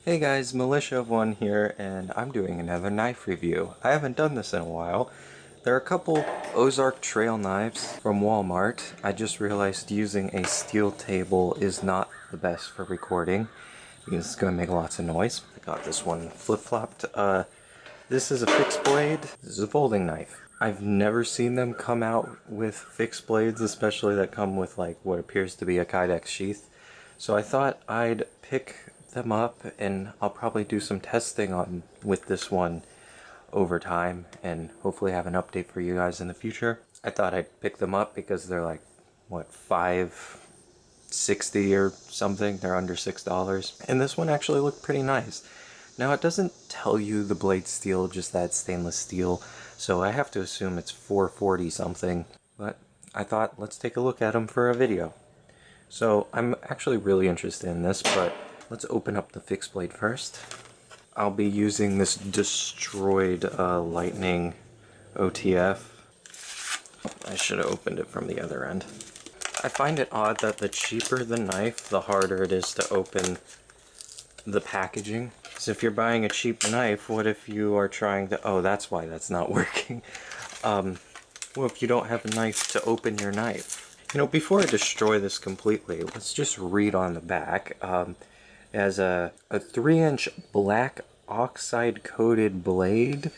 Hey guys, Militia1 here, and I'm doing another knife review. I haven't done this in a while. There are a couple Ozark trail knives from Walmart. I just realized using a steel table is not the best for recording, because it's going to make lots of noise. I got this one flip-flopped. This is a fixed blade. This is a folding knife. I've never seen them come out with fixed blades, especially that come with like what appears to be a Kydex sheath. So I thought I'd pick them up and I'll probably do some testing on with this one over time and hopefully have an update for you guys in the future. I thought I'd pick them up because they're like, what, $5.60 or something. They're under $6. And this one actually looked pretty nice. Now it doesn't tell you the blade steel, just that stainless steel, so I have to assume it's 440 something, but I thought let's take a look at them for a video. So I'm actually really interested in this, but let's open up the fixed blade first. I'll be using this destroyed Lightning OTF. I should have opened it from the other end. I find it odd that the cheaper the knife, the harder it is to open the packaging. So if you're buying a cheap knife, what if you are trying to... Oh, that's why that's not working. Well, if you don't have a knife to open your knife. You know, before I destroy this completely, let's just read on the back. It has a 3-inch black oxide-coated blade,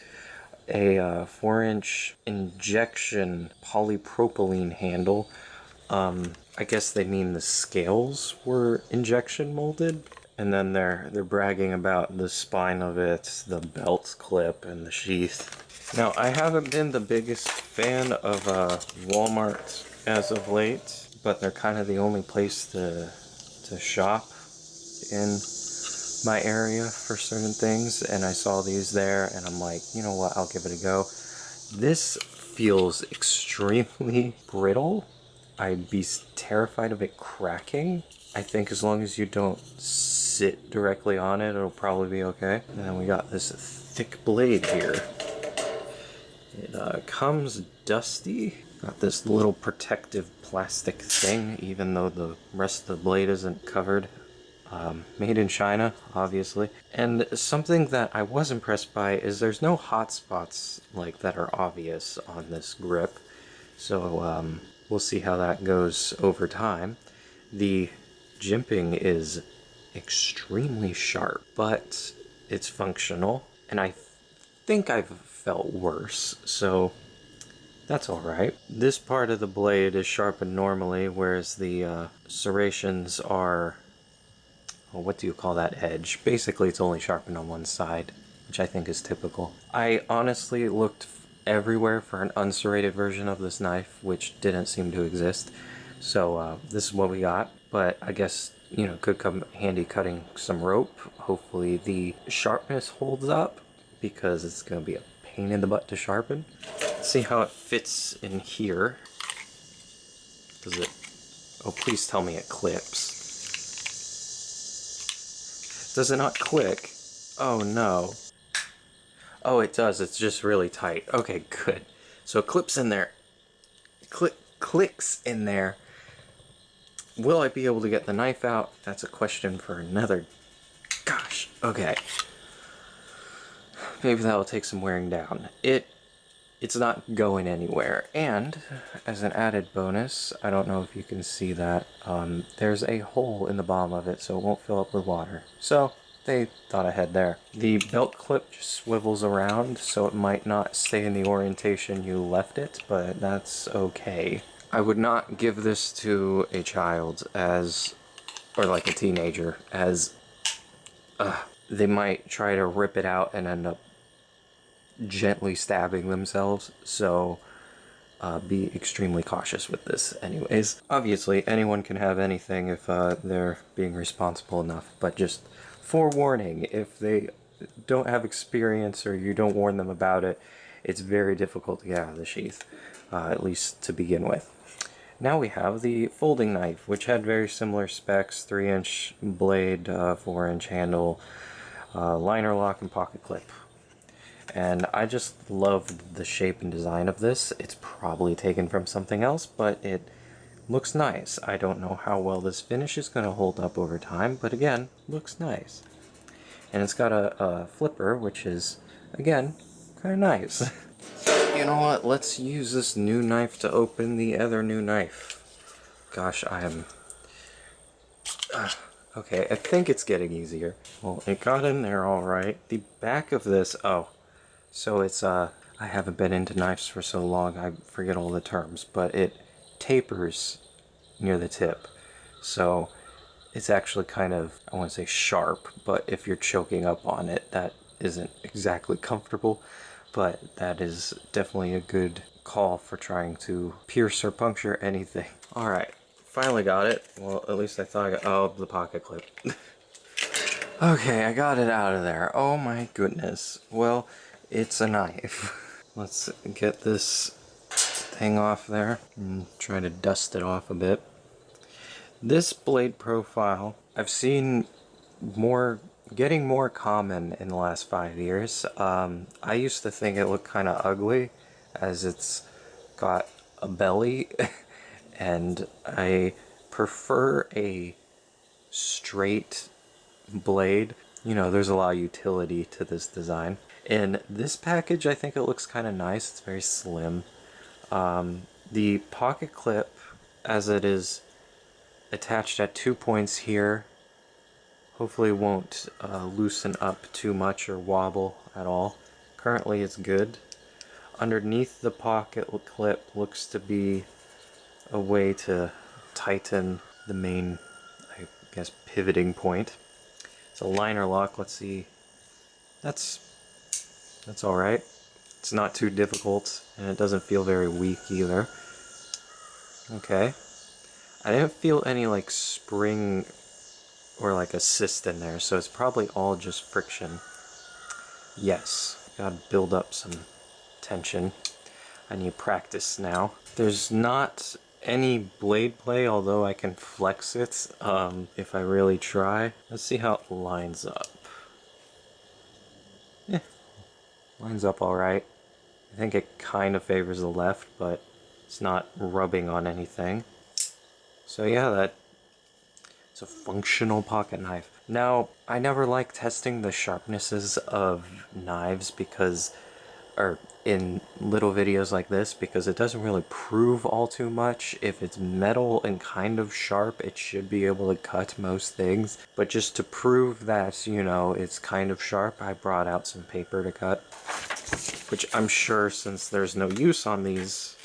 a 4-inch injection polypropylene handle. I guess they mean the scales were injection molded. And then they're bragging about the spine of it, the belt clip, and the sheath. Now, I haven't been the biggest fan of Walmart as of late, but they're kind of the only place to shop in my area for certain things, and I saw these there, and I'm like, you know what, I'll give it a go. This feels extremely brittle. I'd be terrified of it cracking. I think as long as you don't sit directly on it, it'll probably be okay. And then we got this thick blade here. It comes dusty. Got this little protective plastic thing, even though the rest of the blade isn't covered. Made in China, obviously. And something that I was impressed by is there's no hot spots like that are obvious on this grip. So we'll see how that goes over time. The jimping is extremely sharp, but it's functional, and I think I've felt worse, so that's alright. This part of the blade is sharpened normally, whereas the serrations are, well, what do you call that edge? Basically it's only sharpened on one side, which I think is typical. I honestly looked everywhere for an unserrated version of this knife, which didn't seem to exist. So this is what we got, but I guess, you know, could come handy cutting some rope. Hopefully the sharpness holds up, because it's going to be a pain in the butt to sharpen. Let's see how it fits in here. Does it... Oh, please tell me it clips. Does it not click? Oh no. Oh, it does. It's just really tight. Okay, good. So it clips in there. Clicks in there. Will I be able to get the knife out? That's a question for another... Gosh, okay. Maybe that'll take some wearing down. It's not going anywhere. And, as an added bonus, I don't know if you can see that, there's a hole in the bottom of it so it won't fill up with water. So, they thought ahead there. The belt clip just swivels around, so it might not stay in the orientation you left it, but that's okay. I would not give this to a child or like a teenager, as they might try to rip it out and end up gently stabbing themselves, so be extremely cautious with this anyways. Obviously, anyone can have anything if they're being responsible enough, but just forewarning, if they don't have experience or you don't warn them about it, it's very difficult to get out of the sheath, at least to begin with. Now we have the folding knife, which had very similar specs: 3-inch blade, 4-inch handle, liner lock, and pocket clip. And I just loved the shape and design of this. It's probably taken from something else, but it looks nice. I don't know how well this finish is going to hold up over time, but again, looks nice. And it's got a flipper, which is, again, kind of nice. You know what? Let's use this new knife to open the other new knife. Gosh, I am... okay, I think it's getting easier. Well, it got in there alright. The back of this... oh. So it's, I haven't been into knives for so long, I forget all the terms. But it tapers near the tip. So it's actually kind of, I want to say sharp, but if you're choking up on it, that isn't exactly comfortable. But that is definitely a good call for trying to pierce or puncture anything. Alright, finally got it. Well, at least I thought I got, oh, the pocket clip. Okay, I got it out of there. Oh my goodness. Well, it's a knife. Let's get this thing off there and try to dust it off a bit. This blade profile, I've seen getting more common in the last 5 years. I used to think it looked kind of ugly, as it's got a belly, and I prefer a straight blade. You know, there's a lot of utility to this design. In this package, I think it looks kind of nice. It's very slim. The pocket clip, as it is attached at 2 points here, hopefully won't loosen up too much or wobble at all. Currently it's good. Underneath the pocket clip looks to be a way to tighten the main, I guess, pivoting point. It's a liner lock. Let's see. That's alright. It's not too difficult, and it doesn't feel very weak either. Okay. I didn't feel any like spring or like assist in there, so it's probably all just friction. Yes, gotta build up some tension. I need practice now. There's not any blade play, although I can flex it if I really try. Let's see how it lines up. Yeah, lines up alright. I think it kind of favors the left, but it's not rubbing on anything. So yeah, it's a functional pocket knife. Now, I never like testing the sharpnesses of knives because, or in little videos like this, because it doesn't really prove all too much. If it's metal and kind of sharp, it should be able to cut most things. But just to prove that, you know, it's kind of sharp, I brought out some paper to cut. Which I'm sure, since there's no use on these,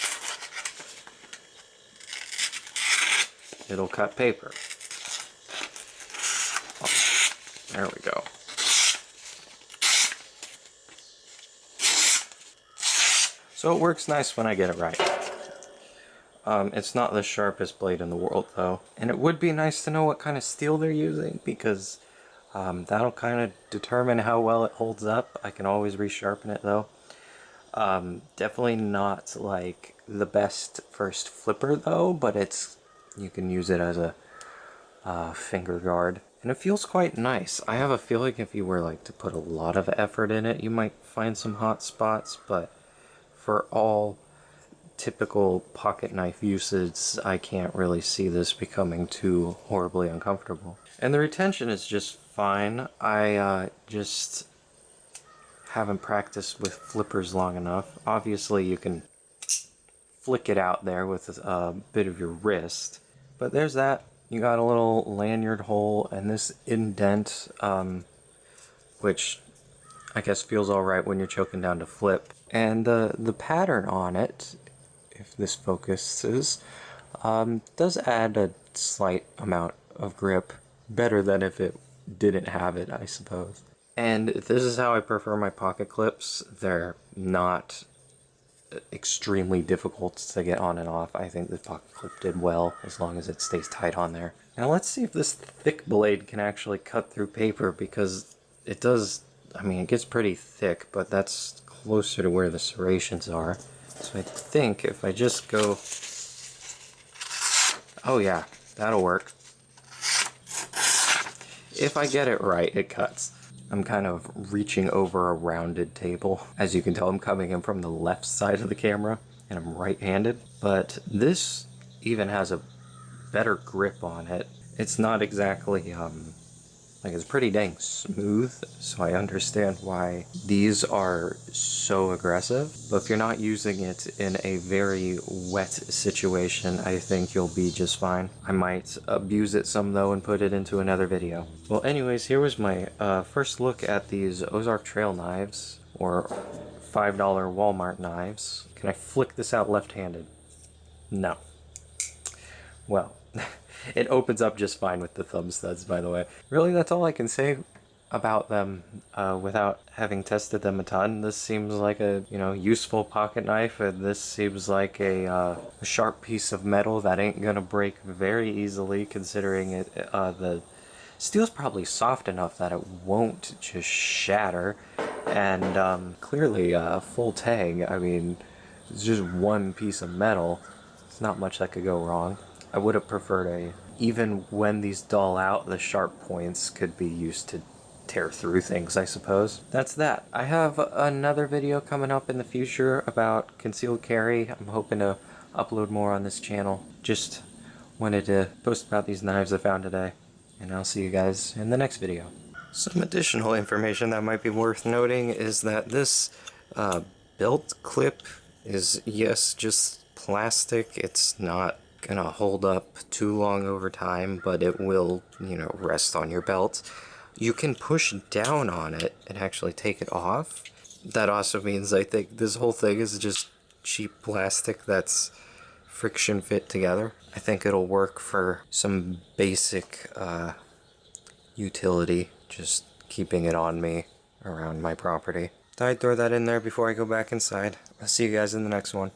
it'll cut paper. Oh, there we go. So it works nice when I get it right. It's not the sharpest blade in the world though. And it would be nice to know what kind of steel they're using, because that'll kind of determine how well it holds up. I can always resharpen it though. Definitely not like the best first flipper though, but you can use it as a finger guard. And it feels quite nice. I have a feeling if you were like to put a lot of effort in it, you might find some hot spots, but for all typical pocket knife usage, I can't really see this becoming too horribly uncomfortable. And the retention is just fine. I just haven't practiced with flippers long enough. Obviously you can flick it out there with a bit of your wrist, but there's that. You got a little lanyard hole and this indent, which I guess feels alright when you're choking down to flip. And the pattern on it, if this focuses, does add a slight amount of grip. Better than if it didn't have it, I suppose. And this is how I prefer my pocket clips. They're not extremely difficult to get on and off. I think the pocket clip did well, as long as it stays tight on there. Now let's see if this thick blade can actually cut through paper, because it does. I mean, it gets pretty thick, but that's closer to where the serrations are. So I think if I just go... oh yeah, that'll work. If I get it right, it cuts. I'm kind of reaching over a rounded table. As you can tell, I'm coming in from the left side of the camera, and I'm right-handed. But this even has a better grip on it. It's not exactly, Like, it's pretty dang smooth, so I understand why these are so aggressive. But if you're not using it in a very wet situation, I think you'll be just fine. I might abuse it some though and put it into another video. Well, anyways, here was my first look at these Ozark Trail knives, or $5 Walmart knives. Can I flick this out left-handed? No. Well, it opens up just fine with the thumb studs, by the way. Really, that's all I can say about them without having tested them a ton. This seems like a, useful pocket knife, and this seems like a sharp piece of metal that ain't gonna break very easily, considering the steel's probably soft enough that it won't just shatter. And clearly, full tang, I mean, it's just one piece of metal. It's not much that could go wrong. I would have preferred even when these dull out, the sharp points could be used to tear through things, I suppose. That's that. I have another video coming up in the future about concealed carry. I'm hoping to upload more on this channel. Just wanted to post about these knives I found today, and I'll see you guys in the next video. Some additional information that might be worth noting is that this belt clip is, yes, just plastic. It's not gonna hold up too long over time, but it will, rest on your belt. You can push down on it and actually take it off. That also means I think this whole thing is just cheap plastic that's friction fit together. I think it'll work for some basic utility, just keeping it on me around my property. Thought I'd throw that in there before I go back inside. I'll see you guys in the next one.